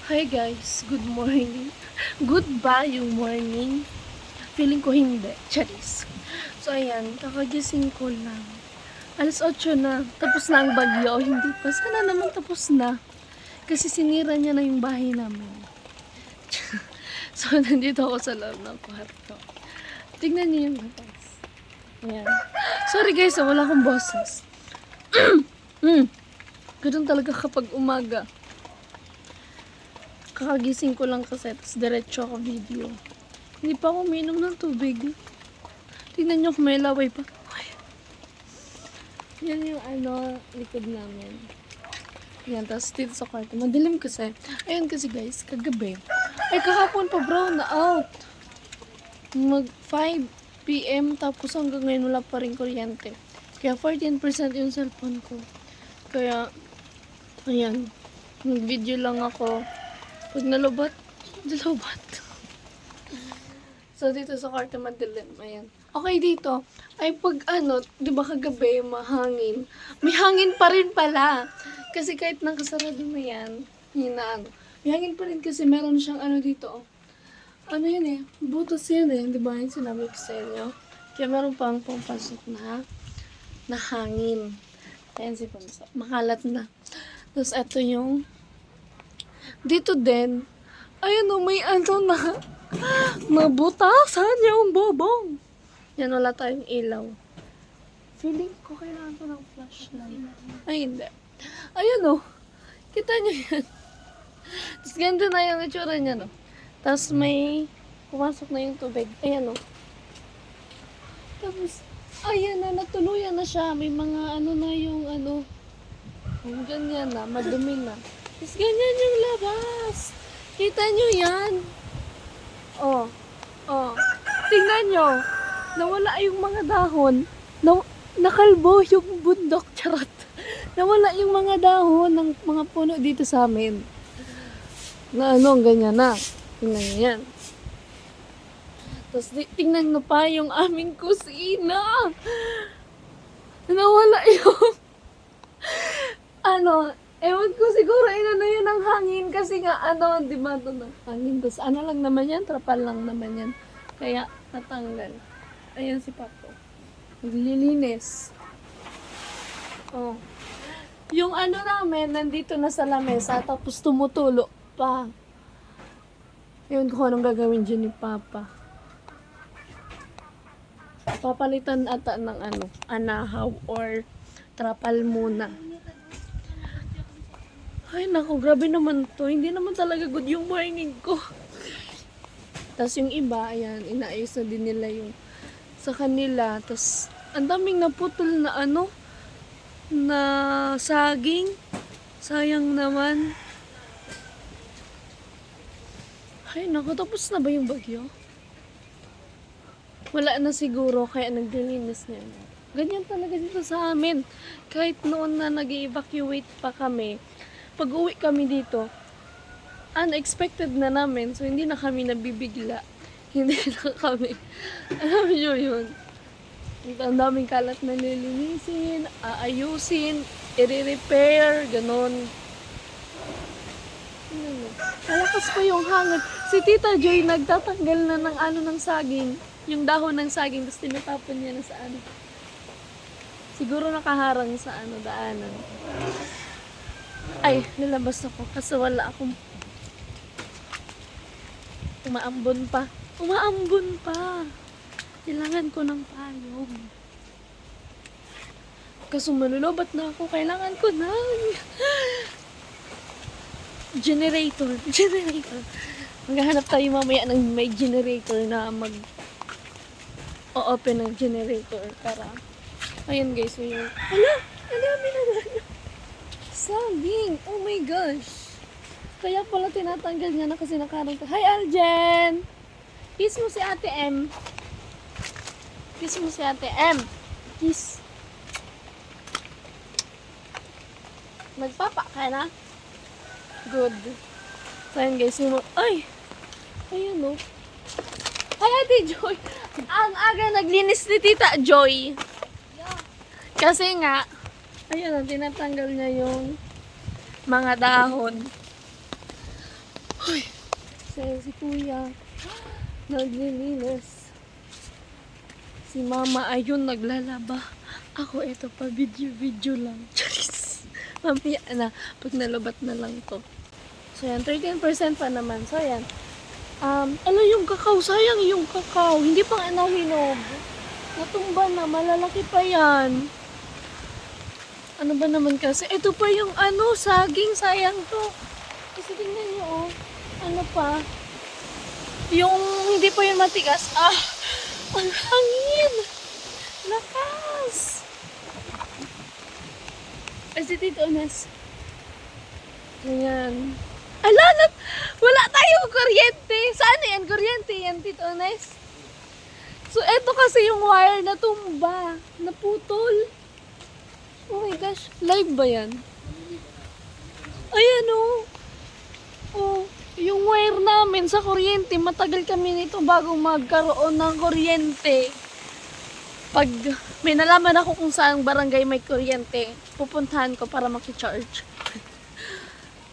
Hi guys, good morning. Goodbye yung morning. Feeling ko hindi. Charis. So ayan, kakagising ko lang. Alas 8 na. Tapos na ang bagyo. O hindi pa. Sana naman tapos na. Kasi sinira niya na yung bahay namin. So nandito ako sa loob ng kwarto. Tignan niyo yung batas. Ayan. Sorry guys, wala akong boses. Ganun talaga kapag umaga. Kakagising ko lang kasi, tapos diretso ako video. Hindi pa ako uminom ng tubig. Tingnan nyo kung may laway pa. Ay. Yan yung likod namin. Yan, tapos dito sa kwarto. Madilim kasi. Ayun kasi guys, kagabi. Ay, kahapon pa brown na out. Mag 5 PM, tapos hanggang ngayon wala pa rin kuryente. Kaya 14% yung cellphone ko. Kaya, ayan. Nag-video lang ako. Pag nalubat. So, dito sa kwarto madilim. Ayan. Okay dito. Ay, pag di ba kagabi, mahangin. May hangin pa rin pala. Kasi kahit nakasarado na yan, may hangin pa rin kasi meron siyang dito. Ano yan eh? Butas yan eh. Di ba yung sinabi ko sa inyo? Kaya meron pang pumpasok na hangin. Ayan si Pamsa. Makalat na. Tapos, eto yung dito din, ayun o, may nabutasan yung bobong. Yan, wala tayong ilaw. Feeling ko kailangan ko ng flashlight. Ay, hindi. Ayun o, kita nyo yan. Tapos ganito na yung itsura niya, no. Tapos may pumasok na yung tubig. Ayan o. Tapos, ayan na, natuluyan na siya. May mga na yung ganyan na, madumi na. Tapos ganyan yung labas. Kita nyo yan? Oh. Tingnan nyo. Nawala yung mga dahon. Nakalbo yung bundok. Charot. Nawala yung mga dahon ng mga puno dito sa amin. Na ganyan na. Tingnan nyo yan. Tapos tingnan nyo pa yung aming kusina. Nawala yung ewan ko siguro yun ng hangin kasi nga di ba ito ng hangin. Tapos lang naman yan, trapal lang naman yan. Kaya natanggal. Ayan si Papo. Naglilinis. Oh. Yung namin, nandito na sa lamesa, tapos tumutulo pa. Ewan ko anong gagawin dyan ni Papa. Papalitan ata ng anahaw or trapal muna. Ay, naku, grabe naman to. Hindi naman talaga good yung morning ko. Tapos yung iba, ayan, inaayos na din nila yung sa kanila. Tapos, ang daming naputol na na saging. Sayang naman. Ay, naku, tapos na ba yung bagyo? Wala na siguro, kaya naglilinis na yun. Ganyan talaga dito sa amin. Kahit noon na nag-evacuate pa kami, pag uwi kami dito, unexpected na namin. So, hindi na kami nabibigla. Hindi na kami. Alam nyo yun. Ang daming kalat na nilinisin, aayusin, i-repair, ganon. Malakas pa yung hangin. Si Tita Joy nagtatanggal na ng saging. Yung dahon ng saging, tapos tinatapon niya na sa Siguro nakaharang sa daanan. Ay, nilabas ako kasi wala akong umaambon pa. Kailangan ko ng payong. Kaso malulubat na ako. Kailangan ko ng generator. Maghahanap tayo mamaya ng may generator na o-open ng generator para ayun guys, yung ang dami na saging. Oh my gosh. Kaya pala tinatanggal niya na kasi nakarang. Hi, Aljen! Kiss mo si Ate M. Kiss. Magpapa ka na? Good. So, ayun guys. Ayun o. Hi, Ate Joy! Ang aga naglinis ni Tita Joy. Kasi nga, ayun, tinatanggal niya yung mga dahon. Kasi si kuya, naglilinis. Si mama, ayun, naglalaba. Ako, eto pa, video lang. Charis! Mamaya na, pag nalubat na lang to. So, yan, 13% pa naman. So, yan. Ano yung kakao? Sayang yung kakao. Hindi pa nga nahinog. Natumba na, malalaki pa yan. Ano ba naman kasi? Ito pa yung saging. Sayang to. Kasi tingnan nyo, oh. Ano pa? Yung hindi pa yun matigas. Ang hangin! Lakas! Ay, si Tito Nes. Ayan. Wala tayong kuryente. Saan yan? Kuryente yan, Tito Nes. So, eto kasi yung wire na tumba. Naputol. Oh my gosh. Live ba yan? Ayan, oh. Oh, yung wire namin sa kuryente. Matagal kami nito bago magkaroon ng kuryente. Pag may nalaman ako kung saan barangay may kuryente, pupuntahan ko para makicharge.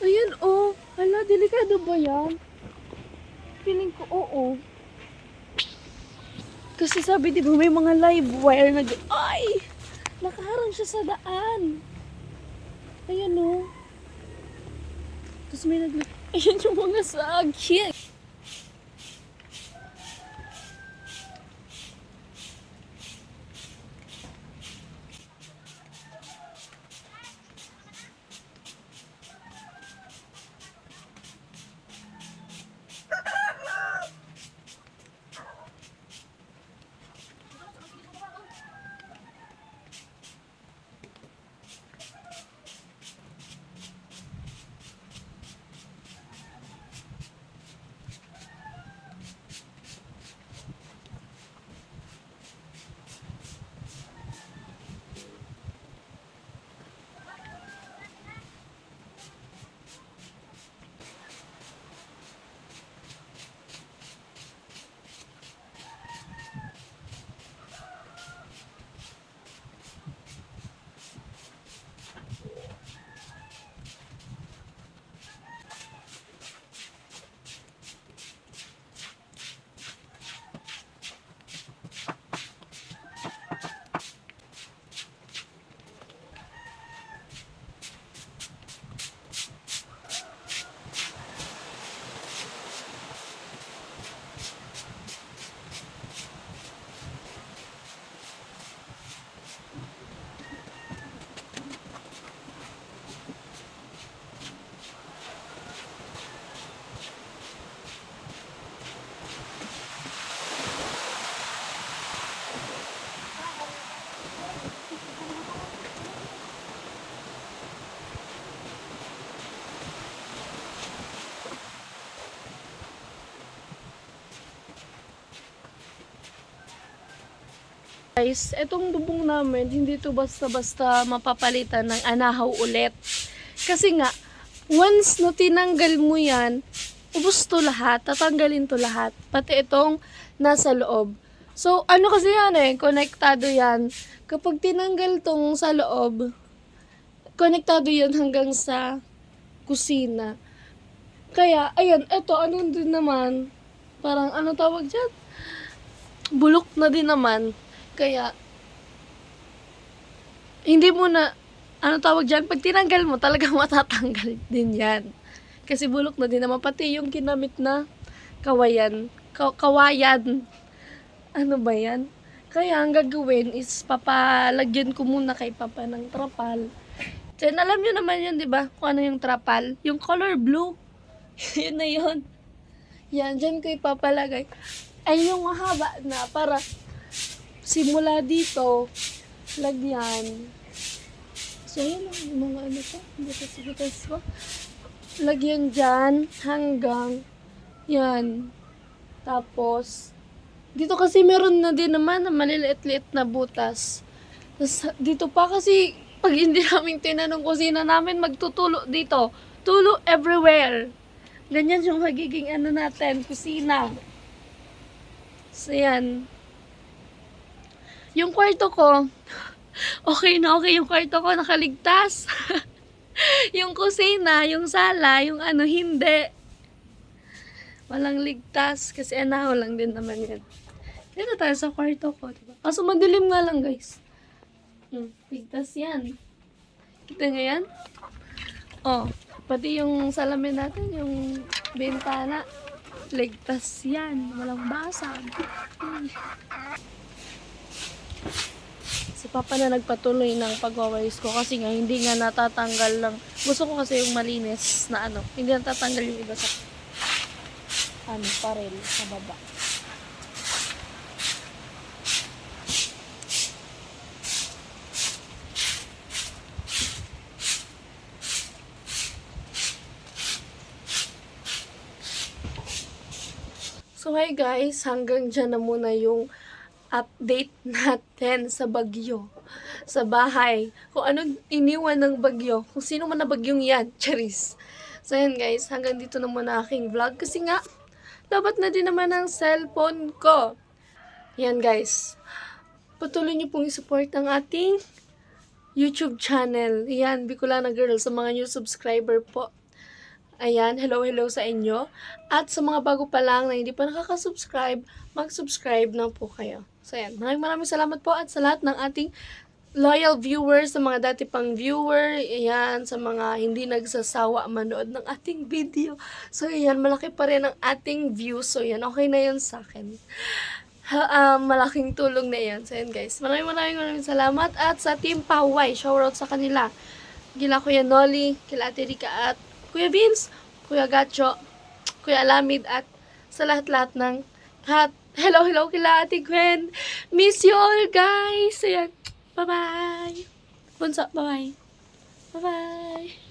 Ayan, oh. Hala, delikado ba yan? Feeling ko, oo. Kasi sabi, di ba, may mga live wire na, ay! Nakaharang siya sa daan. Ayan, oh. Tapos may ayan yung mga saging. Guys, etong bubong namin, hindi to basta-basta mapapalitan ng anahaw ulit. Kasi nga, once na tinanggal mo yan, ubos to lahat, tatanggalin to lahat. Pati itong nasa loob. So, ano kasi yan konektado yan. Kapag tinanggal tong sa loob, konektado yan hanggang sa kusina. Kaya, ayan, eto, ano din naman, parang ano tawag dyan? Bulok na din naman. Kaya, hindi mo na, ano tawag dyan, pag tinanggal mo, talagang matatanggal din yan. Kasi bulok na din naman, pati yung kinamit na kawayan. Kawayan. Ano ba yan? Kaya, ang gagawin is, papalagyan ko muna kay Papa ng trapal. Then, alam nyo naman yun, di ba? Kung ano yung trapal? Yung color blue. Yun na yun. Yan, dyan ko ipapalagay. Ay, yung mahaba na, para simula dito, lagyan. So, yun lang, yung mga ano pa, butas-butas pa. Lagyan dyan, hanggang, yan. Tapos, dito kasi meron na din naman na maliliit-liit na butas. Tapos, dito pa kasi, pag hindi namin tinanong kusina namin, magtutulo dito. Tulo everywhere. Ganyan yung magiging ano natin, kusina. So, yan. Yung kwarto ko, okay na okay yung kwarto ko, nakaligtas. Yung kusina, yung sala, yung ano, hindi. Walang ligtas kasi anahaw lang din naman yan. Dito tayo sa kwarto ko, diba? Kaso madilim nga lang, guys. Ligtas yan. Kita nyo yan? Oh, pati yung salamin natin, yung bintana. Ligtas yan. Walang basag. Si Papa na nagpatuloy ng pag-wawalis ko kasi nga hindi nga natatanggal lang. Gusto ko kasi yung malinis na hindi natatanggal yung iba sa parel sa baba. So hi guys, hanggang dyan na muna yung update natin sa bagyo. Sa bahay. Kung anong iniwan ng bagyo. Kung sino man na bagyong yan. Charis. So yan guys, hanggang dito na muna aking vlog. Kasi nga, dapat na din naman ang cellphone ko. Yan guys. Patuloy niyo pong i-support ang ating YouTube channel. Yan, Bicolana Girl. Sa mga new subscriber po. Ayan, hello sa inyo. At sa mga bago pa lang na hindi pa nakaka-subscribe, mag-subscribe na po kayo. So, ayan. Maraming salamat po at sa lahat ng ating loyal viewers, sa mga dati pang viewer, ayan, sa mga hindi nagsasawa manood ng ating video. So, ayan, malaki pa rin ang ating views. So, ayan, okay na yun sa akin. Malaking tulong na yan. So, ayan guys. Maraming salamat. At sa Team Paway, shoutout sa kanila. Gila Kuya Nolly, kila Ate Rica at Kuya Vince, Kuya Gacho, Kuya Alamid, at sa lahat-lahat ng hello kila Ate Gwen. Miss you all, guys. Ayan. Bye-bye. Bunso, bye-bye. Bye-bye.